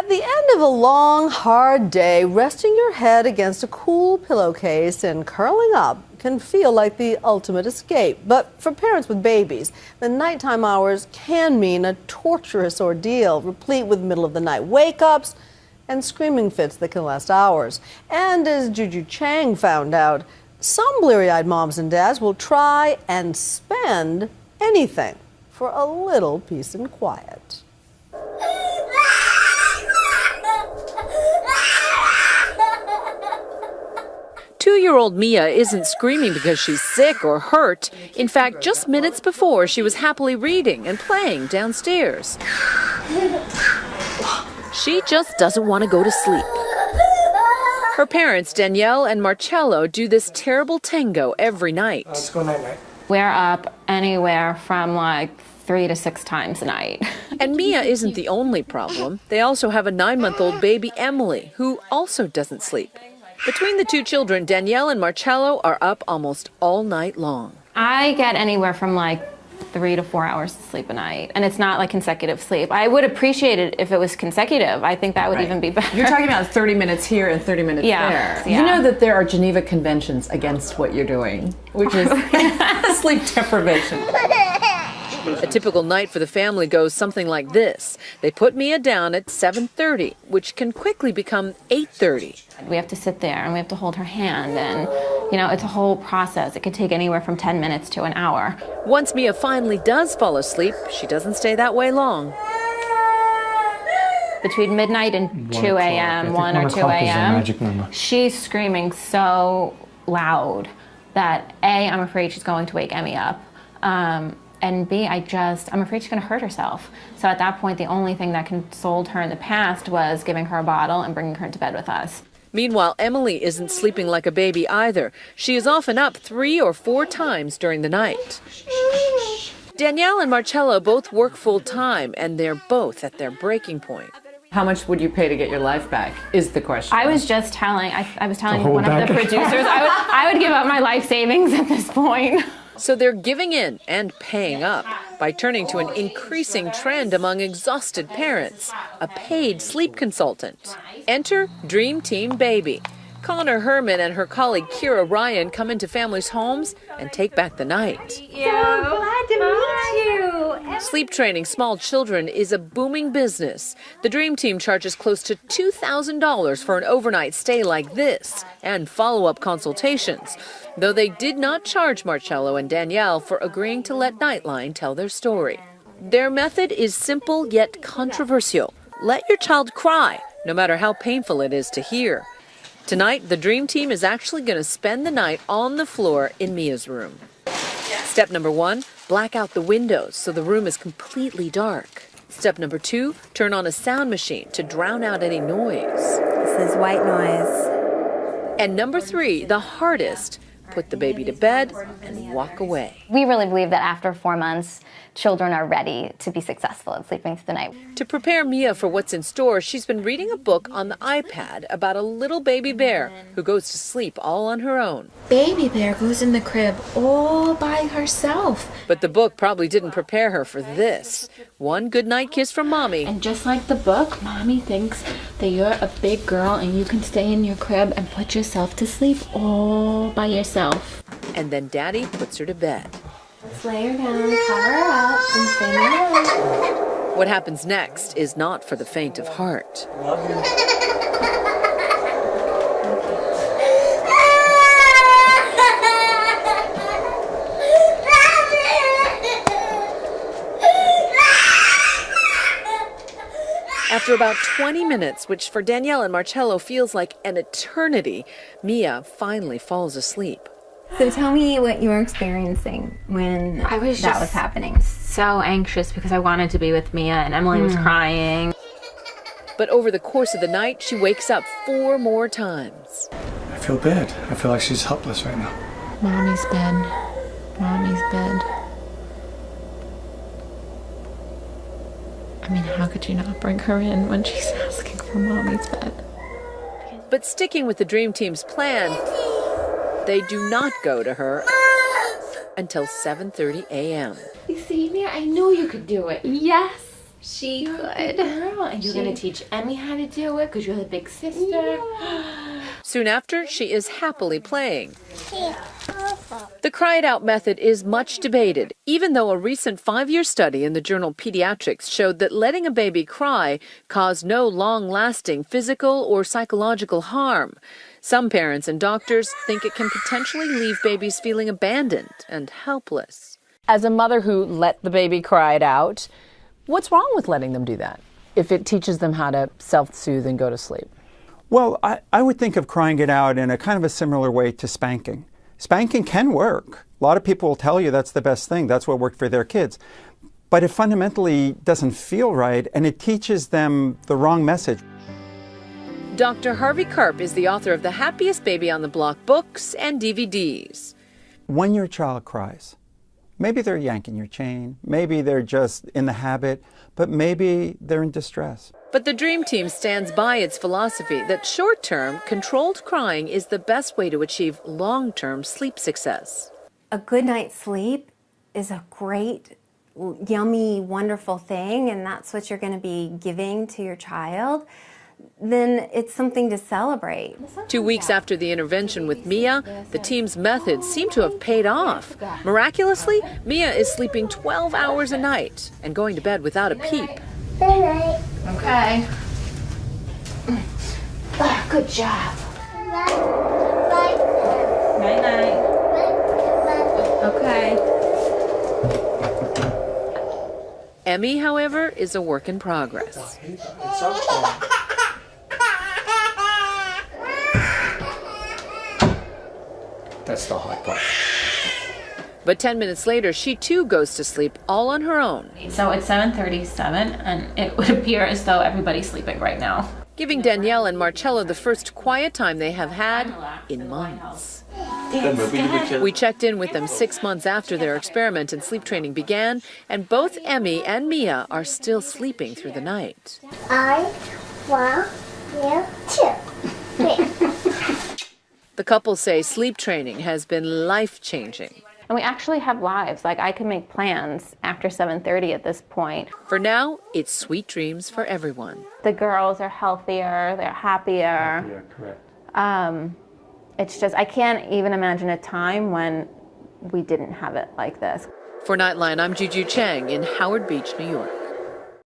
At the end of a long, hard day, resting your head against a cool pillowcase and curling up can feel like the ultimate escape. But for parents with babies, the nighttime hours can mean a torturous ordeal, replete with middle-of-the-night wake-ups and screaming fits that can last hours. And as Juju Chang found out, some bleary-eyed moms and dads will try and spend anything for a little peace and quiet. Two-year-old Mia isn't screaming because she's sick or hurt. In fact, just minutes before, she was happily reading and playing downstairs. She just doesn't want to go to sleep. Her parents, Danielle and Marcello, do this terrible tango every night. Let's go night-night. We're up anywhere from like 3 to 6 times a night. And Mia isn't the only problem. They also have a 9-month-old baby, Emily, who also doesn't sleep. Between the two children, Danielle and Marcello are up almost all night long. I get anywhere from like 3 to 4 hours of sleep a night, and it's not like consecutive sleep. I would appreciate it if it was consecutive. I think that would even be better. You're talking about 30 minutes here and 30 minutes there. Yeah. You know that there are Geneva Conventions against what you're doing, which is sleep deprivation. A typical night for the family goes something like this. They put Mia down at 7:30, which can quickly become 8:30. We have to sit there and we have to hold her hand, and you know, it's a whole process. It could take anywhere from 10 minutes to an hour. Once Mia finally does fall asleep, she doesn't stay that way long. Between midnight and 2 a.m., 1 or 2 a.m., she's screaming so loud that A, I'm afraid she's going to wake Emmy up. And B, I'm afraid she's going to hurt herself. So at that point, the only thing that consoled her in the past was giving her a bottle and bringing her into bed with us. Meanwhile, Emily isn't sleeping like a baby either. She is often up 3 or 4 times during the night. Danielle and Marcello both work full-time, and they're both at their breaking point. How much would you pay to get your life back, is the question. I was just telling, one of the producers, I would give up my life savings at this point. So they're giving in and paying up by turning to an increasing trend among exhausted parents, a paid sleep consultant. Enter Dream Team Baby. Connor Herman and her colleague Kira Ryan come into families' homes and take back the night. So glad to meet you. Sleep training small children is a booming business. The Dream Team charges close to $2,000 for an overnight stay like this and follow-up consultations, though they did not charge Marcello and Danielle for agreeing to let Nightline tell their story. Their method is simple yet controversial. Let your child cry, no matter how painful it is to hear. Tonight, the Dream Team is actually going to spend the night on the floor in Mia's room. Step number 1, black out the windows so the room is completely dark. Step number 2, turn on a sound machine to drown out any noise. This is white noise. And number 3, the hardest, put the baby to bed and walk away. We really believe that after 4 months, children are ready to be successful at sleeping through the night. To prepare Mia for what's in store, she's been reading a book on the iPad about a little baby bear who goes to sleep all on her own. Baby bear goes in the crib all by herself. But the book probably didn't prepare her for this. One goodnight kiss from Mommy. And just like the book, Mommy thinks that you're a big girl and you can stay in your crib and put yourself to sleep all by yourself. And then Daddy puts her to bed. Just lay her down, cover her up, and stay night. What happens next is not for the faint of heart. Love you. After about 20 minutes, which for Danielle and Marcello feels like an eternity, Mia finally falls asleep. So tell me what you were experiencing when that was happening. So anxious because I wanted to be with Mia, and Emily was crying. But over the course of the night, she wakes up 4 more times. I feel bad. I feel like she's helpless right now. Mommy's bed. Mommy's bed. I mean, how could you not bring her in when she's asking for Mommy's bed? But sticking with the Dream Team's plan, they do not go to her until 7:30 a.m. You see, Mia, I knew you could do it. Yes. She could. Girl, and you're going to teach Emmy how to do it because you're the big sister. Yeah. Soon after, she is happily playing. The cry-it-out method is much debated, even though a recent 5-year study in the journal Pediatrics showed that letting a baby cry caused no long-lasting physical or psychological harm. Some parents and doctors think it can potentially leave babies feeling abandoned and helpless. As a mother who let the baby cry it out, what's wrong with letting them do that if it teaches them how to self-soothe and go to sleep? Well, I would think of crying it out in a kind of a similar way to spanking. Spanking can work. A lot of people will tell you that's the best thing. That's what worked for their kids. But it fundamentally doesn't feel right, and it teaches them the wrong message. Dr. Harvey Karp is the author of the Happiest Baby on the Block books and DVDs. When your child cries, maybe they're yanking your chain, maybe they're just in the habit, but maybe they're in distress. But the Dream Team stands by its philosophy that short-term, controlled crying is the best way to achieve long-term sleep success. A good night's sleep is a great, yummy, wonderful thing, and that's what you're going to be giving to your child. Then it's something to celebrate. 2 weeks after the intervention with Mia, the team's methods seem to have paid off. Miraculously, Mia is sleeping 12 hours a night and going to bed without a peep. Okay. Good job. Night-night. Okay. Emmy, however, is a work in progress. That's the hard part. But 10 minutes later, she too goes to sleep all on her own. So it's 7:37, and it would appear as though everybody's sleeping right now. Giving Danielle and Marcello the first quiet time they have had in months. We checked in with them 6 months after their experiment in sleep training began, and both Emmy and Mia are still sleeping through the night. I want you to. The couple say sleep training has been life-changing. And we actually have lives. Like, I can make plans after 7:30 at this point. For now, it's sweet dreams for everyone. The girls are healthier, they're happier. Yeah, correct. It's just, I can't even imagine a time when we didn't have it like this. For Nightline, I'm Juju Chang in Howard Beach, New York.